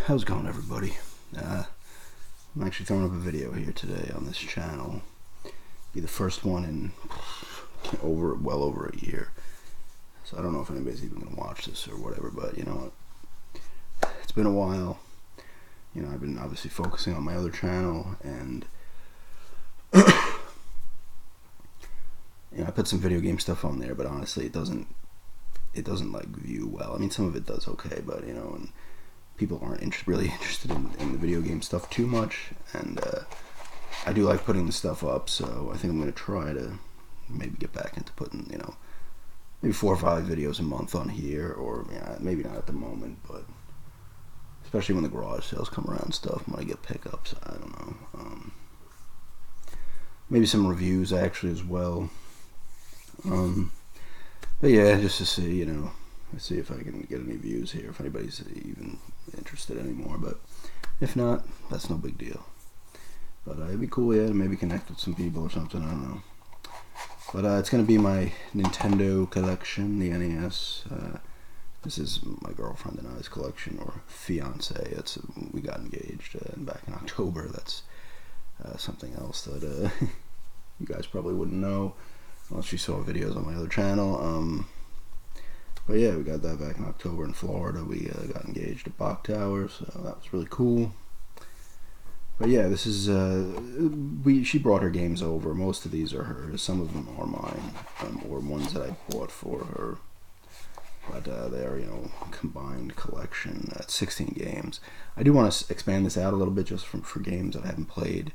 How's it going, everybody? I'm actually throwing up a video here today on this channel. Be the first one in well over a year. So I don't know if anybody's even gonna watch this or whatever, but you know what? It's been a while. You know, I've been obviously focusing on my other channel, and you know, I put some video game stuff on there, but honestly, it doesn't like view well. I mean, some of it does okay, but you know, and people aren't really interested in the video game stuff too much, and I do like putting the stuff up, so I think I'm going to try to maybe get back into putting, you know, maybe 4 or 5 videos a month on here, or maybe not at the moment, but especially when the garage sales come around and stuff, I might get pickups, I don't know. Maybe some reviews actually as well. But yeah, just to see, you know, let's see if I can get any views here, if anybody's even interested anymore, but if not, that's no big deal. But it'd be cool, yeah, to maybe connect with some people or something, I don't know. But it's going to be my Nintendo collection, the NES. This is my girlfriend and I's collection, or fiance. We got engaged back in October. That's something else that you guys probably wouldn't know unless you saw videos on my other channel. But yeah, we got that back in October in Florida. We got engaged at Bach Tower, so that was really cool. But yeah, this is she brought her games over. Most of these are hers. Some of them are mine, or ones that I bought for her. But they are, you know, combined collection at 16 games. I do want to expand this out a little bit, just for games that I haven't played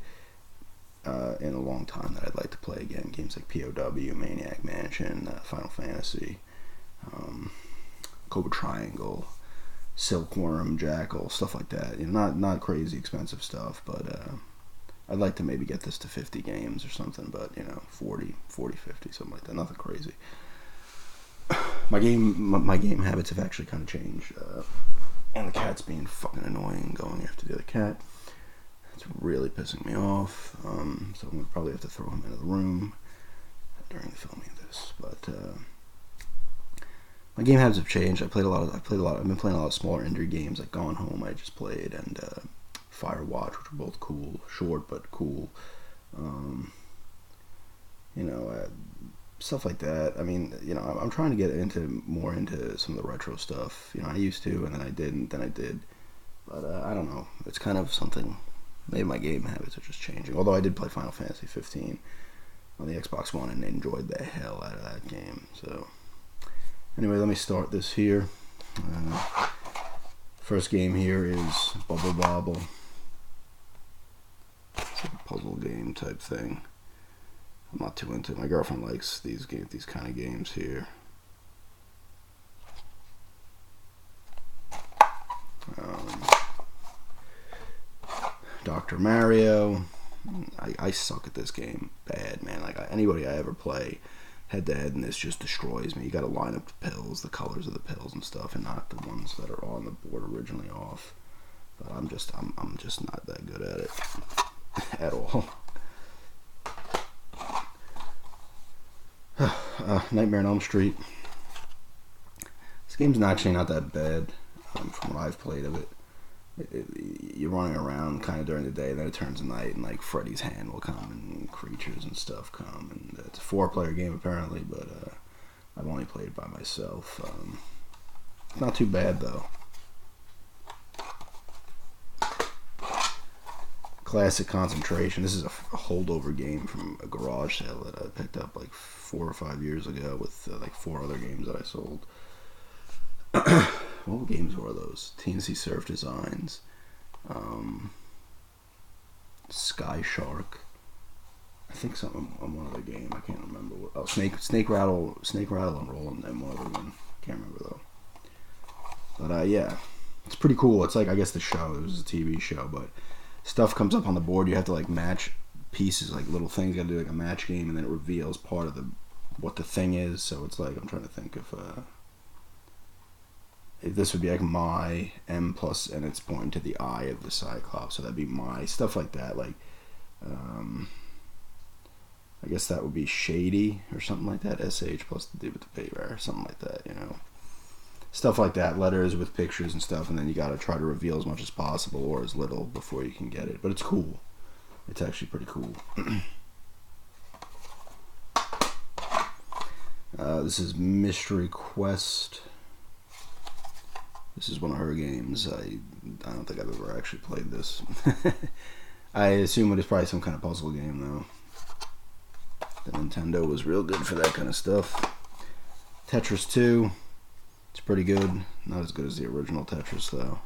in a long time that I'd like to play again. Games like POW, Maniac Mansion, Final Fantasy, Cobra Triangle, Silkworm, Jackal, stuff like that. You know, not crazy expensive stuff, but I'd like to maybe get this to 50 games or something, but you know, 40, 50, something like that. Nothing crazy. My game habits have actually kind of changed, and the cat's being fucking annoying, going after the other cat. It's really pissing me off. So I'm gonna probably have to throw him into the room during the filming of this, but. My game habits have changed. I've been playing a lot of smaller indie games like Gone Home I just played, and Firewatch, which are both cool, short but cool. You know, stuff like that. I mean, you know, I'm trying to get more into some of the retro stuff. You know, I used to, and then I didn't, then I did. But I don't know. It's kind of something. Maybe my game habits are just changing. Although I did play Final Fantasy 15 on the Xbox One and enjoyed the hell out of that game. So. Anyway, let me start this here. First game here is Bubble Bobble. It's like a puzzle game type thing. I'm not too into it. My girlfriend likes these kind of games here. Dr. Mario. I suck at this game bad, man. Like anybody I ever play head to head, and this just destroys me. You got to line up the pills, the colors of the pills and stuff, and not the ones that are on the board originally off. But I'm just not that good at it at all. Nightmare on Elm Street. This game's actually not that bad from what I've played of it. You're running around kind of during the day, and then it turns to night, and like Freddy's hand will come, and creatures and stuff come, and it's a 4-player game apparently, but I've only played it by myself. It's not too bad though. Classic Concentration. This is a holdover game from a garage sale that I picked up like 4 or 5 years ago with like 4 other games that I sold. What games were those? TNC Surf Designs, Sky Shark. I think something on one other game. I can't remember what. Oh, Snake Rattle and Roll, and then one other one. Can't remember though. But yeah, it's pretty cool. It's like, I guess the show. It was a TV show, but stuff comes up on the board. You have to like match pieces, like little things. You got to do like a match game, and then it reveals part of what the thing is. So it's like, I'm trying to think of. This would be like my M plus, and it's pointing to the eye of the Cyclops, so that'd be my stuff like that. Like, I guess that would be Shady or something like that. SH plus the D with the paper or something like that, you know. stuff like that, letters with pictures and stuff, and then you gotta try to reveal as much as possible or as little before you can get it. But it's cool. It's actually pretty cool. This is Mystery Quest. This is one of her games. I don't think I've ever actually played this. I assume it is probably some kind of puzzle game, though. The Nintendo was real good for that kind of stuff. Tetris 2. It's pretty good. Not as good as the original Tetris, though.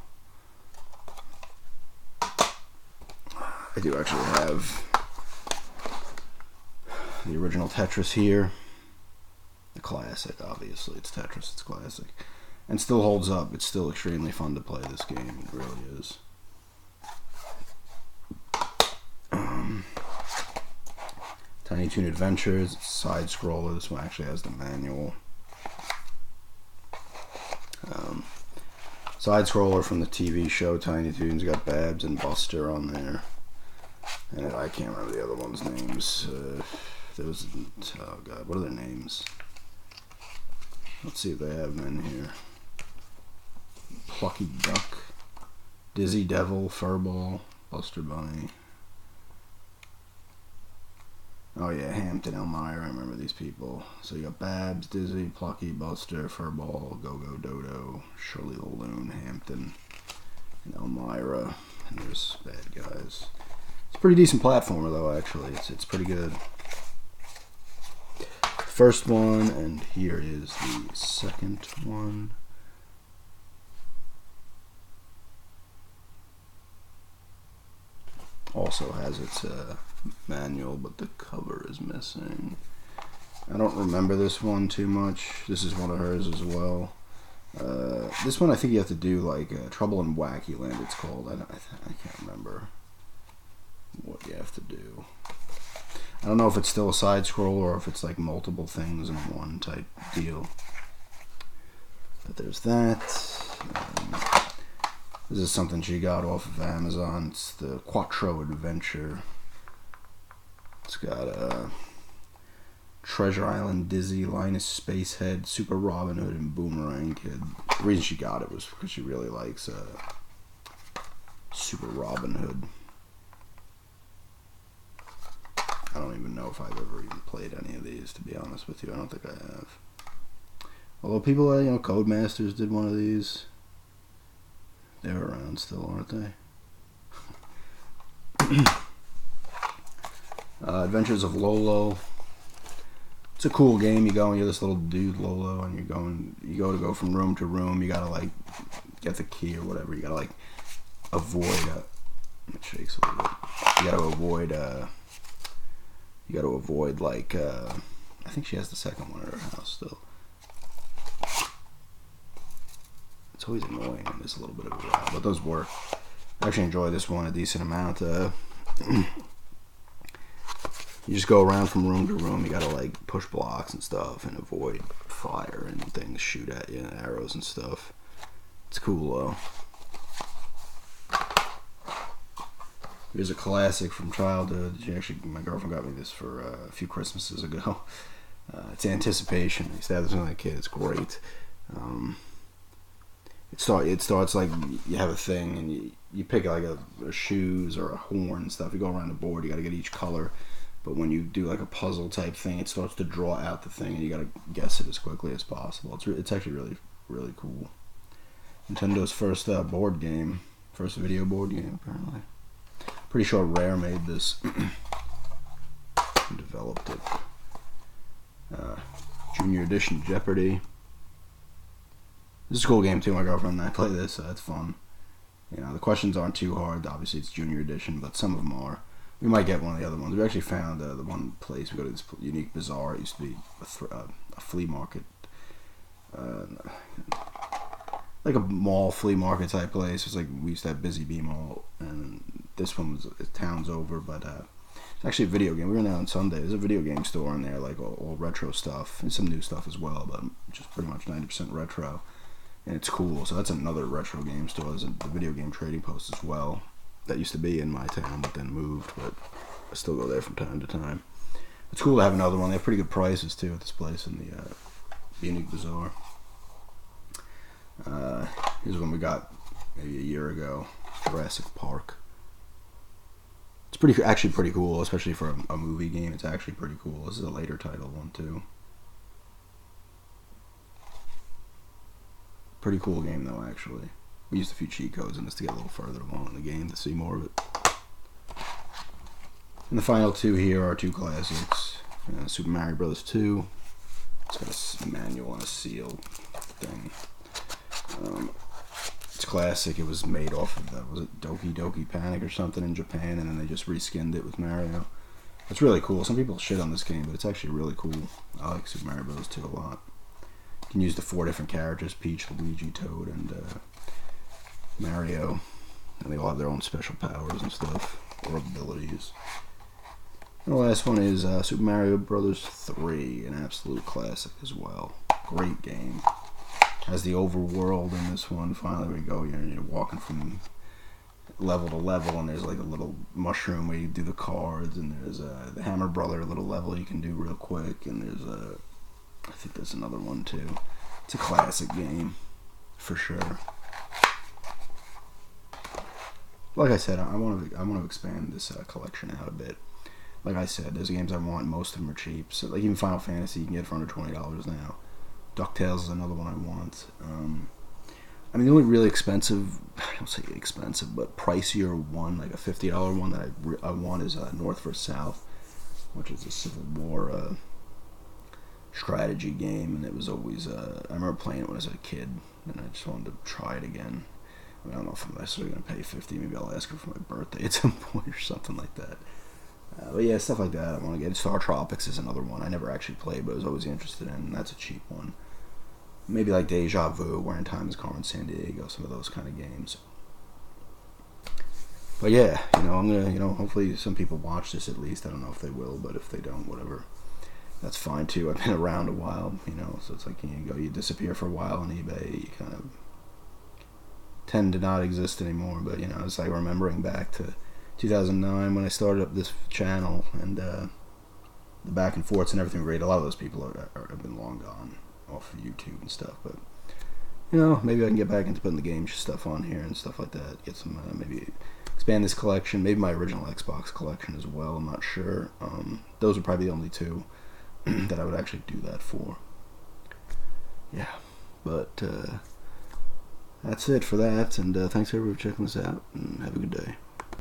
I do actually have the original Tetris here. The classic, obviously. It's Tetris, it's classic. And still holds up. It's still extremely fun to play this game. It really is. Tiny Toon Adventures, it's side-scroller. This one actually has the manual. Side-scroller from the TV show Tiny Toons. Got Babs and Buster on there. And I can't remember the other ones' names. There was... Oh, God. What are their names? Let's see if they have them in here. Plucky Duck. Dizzy Devil. Furball. Buster Bunny. Oh yeah, Hampton, Elmira, I remember these people. So you got Babs, Dizzy, Plucky, Buster, Furball, Go-Go Dodo, Shirley the Loon, Hampton, and Elmira. And there's bad guys. It's a pretty decent platformer though, actually. It's pretty good. First one, and here is the second one. Also has its manual, but the cover is missing. I don't remember this one too much. This is one of hers as well. This one I think you have to do like Trouble in Wacky Land, it's called. I can't remember what you have to do. I don't know if it's still a side scroll or if it's like multiple things in one type deal. But there's that. This is something she got off of Amazon. It's the Quattro Adventure. It's got Treasure Island, Dizzy, Linus Spacehead, Super Robin Hood, and Boomerang Kid. The reason she got it was because she really likes Super Robin Hood. I don't even know if I've ever even played any of these, to be honest with you. I don't think I have. Although people, Codemasters did one of these. They're around still, aren't they? Adventures of Lolo. It's a cool game. You go and you're this little dude Lolo, and you go from room to room. You gotta like get the key or whatever. You gotta like avoid. It shakes a little bit. You gotta avoid like. I think she has the second one at her house still. It's always annoying when there's a little bit of a while, but those work. I actually enjoy this one a decent amount. You just go around from room to room. You gotta like push blocks and stuff and avoid fire and things shoot at you and arrows and stuff. It's cool though. Here's a classic from childhood. My girlfriend got me this for a few Christmases ago. It's Anticipation. I used to have this when I was a kid. It's great. It starts like you have a thing and you pick like a shoes or a horn and stuff. You go around the board. You got to get each color. But when you do like a puzzle type thing, it starts to draw out the thing and you got to guess it as quickly as possible. It's actually really, really cool. Nintendo's first board game. First video board game, apparently. Pretty sure Rare made this. Developed it. Junior Edition Jeopardy. This is a cool game too. My girlfriend and I play this. It's fun. The questions aren't too hard. Obviously, it's Junior Edition, but some of them are. We might get one of the other ones. We actually found the one place. We go to this unique bazaar. It used to be a flea market. Like a mall flea market type place. It's like we used to have Busy Bee Mall, and this one was town's over, but it's actually a video game. We were there on Sunday. There's a video game store in there, like all retro stuff and some new stuff as well, but just pretty much 90% retro, and it's cool. So that's another retro game store. There's the video game trading post as well. That used to be in my town, but then moved. But I still go there from time to time. It's cool to have another one. They have pretty good prices too at this place in the Unique Bazaar. Here's one we got maybe a year ago, Jurassic Park. It's actually pretty cool, especially for a movie game. It's actually pretty cool. This is a later title one too. Pretty cool game though, actually. We used a few cheat codes in this to get a little further along in the game to see more of it. And the final two here are two classics. Super Mario Bros. 2. It's got a manual and a seal thing. It's classic. It was made off of was it Doki Doki Panic or something in Japan, and then they just reskinned it with Mario. It's really cool. Some people shit on this game, but it's actually really cool. I like Super Mario Bros. 2 a lot. You can use the 4 different characters: Peach, Luigi, Toad, and Mario. And they all have their own special powers and stuff, or abilities. And the last one is Super Mario Bros. 3, an absolute classic as well. Great game. Has the overworld in this one. Finally, we go. You're walking from level to level, and there's like a little mushroom where you do the cards, and there's the Hammer Brother little level you can do real quick, and there's I think there's another one too. It's a classic game, for sure. Like I said, I want to expand this collection out a bit. Like I said, there's games I want. Most of them are cheap. So like even Final Fantasy, you can get for under $20 now. DuckTales is another one I want. I mean, the only really expensive, I don't say expensive, but pricier one, like a $50 one that I want is North vs. South, which is a Civil War strategy game, and it was always, I remember playing it when I was a kid, and I just wanted to try it again. I don't know if I'm necessarily going to pay $50. Maybe I'll ask her for my birthday at some point or something like that. But yeah, stuff like that I want to get. Star Tropics is another one I never actually played, but I was always interested in, and that's a cheap one. Maybe like Deja Vu, Where in Time is Carmen Sandiego, some of those kind of games. But yeah, I'm gonna, hopefully some people watch this at least. I don't know if they will, but if they don't, whatever. That's fine too. I've been around a while, so it's like you disappear for a while on eBay, you kind of tend to not exist anymore. But it's like remembering back to 2009 when I started up this channel, and the back and forths and everything. Great. A lot of those people have been long gone off of YouTube and stuff. But maybe I can get back into putting the game stuff on here and stuff like that. Get some maybe expand this collection. Maybe my original Xbox collection as well. I'm not sure. Those are probably the only two that I would actually do that for. Yeah, but that's it for that. And thanks everybody for checking this out. And have a good day.